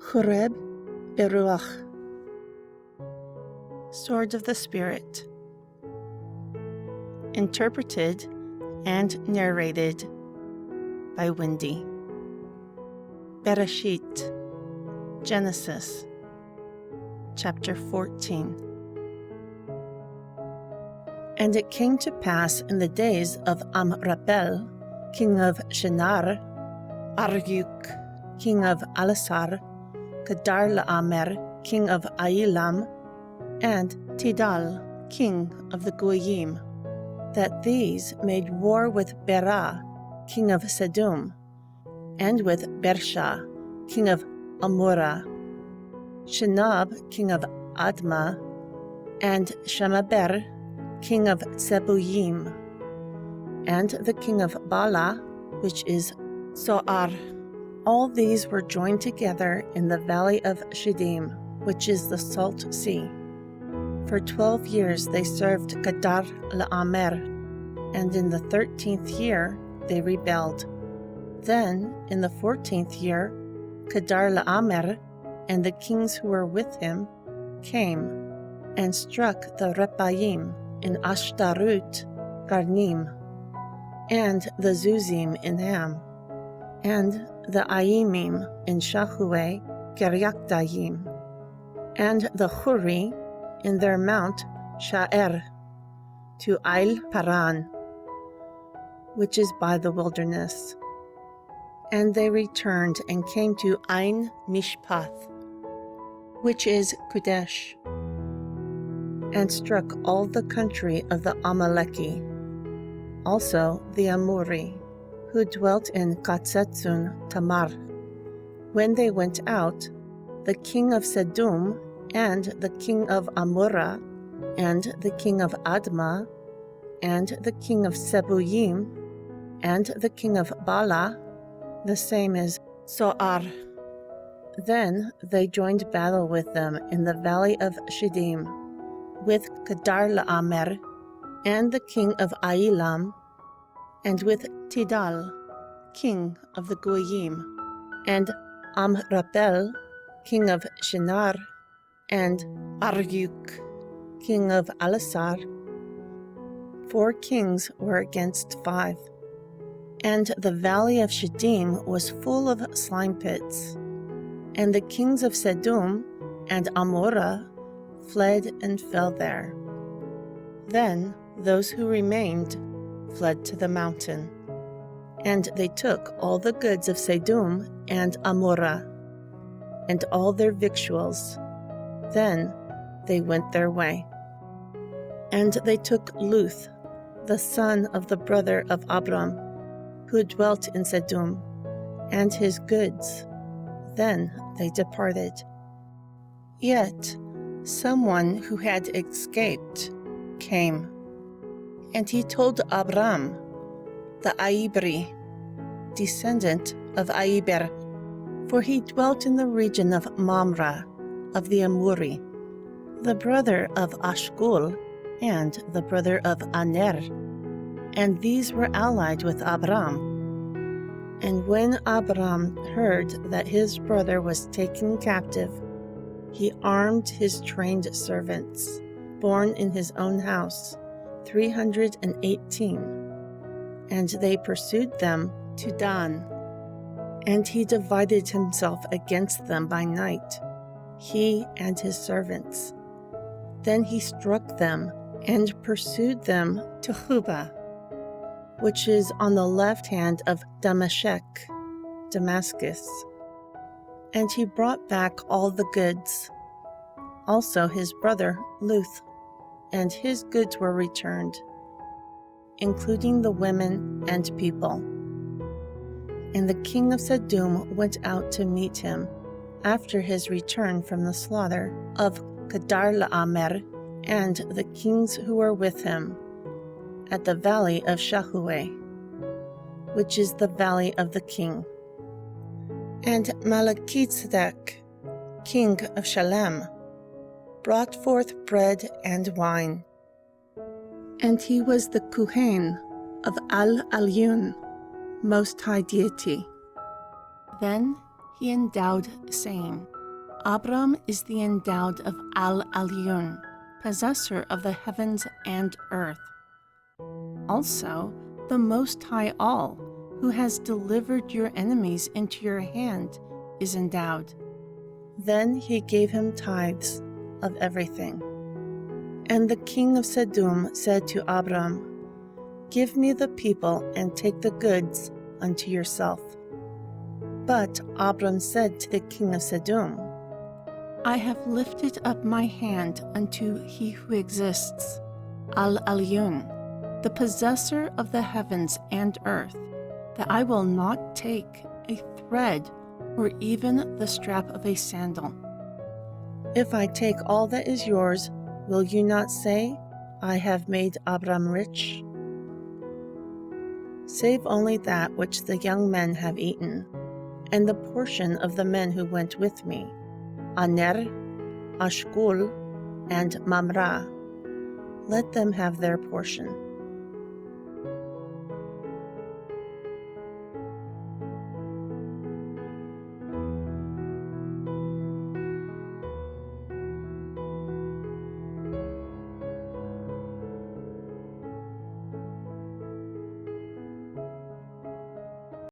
Choreb Beruach, Sword of the Spirit. Interpreted and narrated by Wendy. Bereshit, Genesis, chapter 14. And it came to pass in the days of Amraphel, king of Shinar, Aruk, king of Elasar, Kedar-Laomer, king of Ailam, and Tidal, king of the Goyim, that these made war with Bera, king of Sedum, and with Bersha, king of Amorah, Shinab, king of Admah, and Shemaber, king of Zebuyim, and the king of Bala, which is Zoar. All these were joined together in the valley of Shidim, which is the Salt Sea. For 12 years they served Kedar-Laomer, and in the 13th year they rebelled. Then, in the 14th year, Kedar-Laomer and the kings who were with him came and struck the Rephaim in Ashtarut, Garnim, and the Zuzim in Ham, and the Aimim in Shahueh, Kiriathayim, and the Huri in their mount Sha'er, to Ail Paran, which is by the wilderness. And they returned and came to Ain Mishpath, which is Kadesh, and struck all the country of the Amaleki, also the Amori, who dwelt in Katzetzun Tamar. When they went out, the king of Sedum, and the king of Amorah, and the king of Admah, and the king of Zebuyim, and the king of Bala, the same as Zoar. Then they joined battle with them in the valley of Shidim, with Kedar-Laomer, and the king of Ailam, and with Tidal, king of the Goyim, and Amraphel, king of Shinar, and Aruk, king of Elasar. 4 kings were against 5. And the valley of Shidim was full of slime pits. And the kings of Sedum and Amorah fled and fell there. Then those who remained fled to the mountain. And they took all the goods of Sedum and Amorah, and all their victuals. Then they went their way. And they took Luth, the son of the brother of Abram, who dwelt in Sedum, and his goods. Then they departed. Yet someone who had escaped came, and he told Abram, the Aibri, descendant of Aiber, for he dwelt in the region of Mamre of the Amori, the brother of Ashkul, and the brother of Aner, and these were allied with Abram. And when Abram heard that his brother was taken captive, he armed his trained servants, born in his own house, 318, and they pursued them to Dan. And he divided himself against them by night, he and his servants. Then he struck them and pursued them to Hubah, which is on the left hand of Damascus. And he brought back all the goods, also his brother Luth, and his goods were returned, including the women and people. And the king of Sedum went out to meet him after his return from the slaughter of Kedar-Laomer and the kings who were with him at the valley of Shahueh, which is the valley of the king. And Maleki-Tzedeq, king of Shalem, brought forth bread and wine. And he was the Kohen of Al-Alyun, Most High Deity. Then he endowed, saying, Abram is the endowed of Al-Aliyun, possessor of the heavens and earth. Also, the Most High All, who has delivered your enemies into your hand, is endowed. Then he gave him tithes of everything. And the king of Sedum said to Abram, "Give me the people and take the goods unto yourself." But Abram said to the king of Sedum, "I have lifted up my hand unto he who exists, Al-Aliyun, the possessor of the heavens and earth, that I will not take a thread or even the strap of a sandal. If I take all that is yours, will you not say, I have made Abram rich? Save only that which the young men have eaten, and the portion of the men who went with me, Aner, Ashkul, and Mamre. Let them have their portion."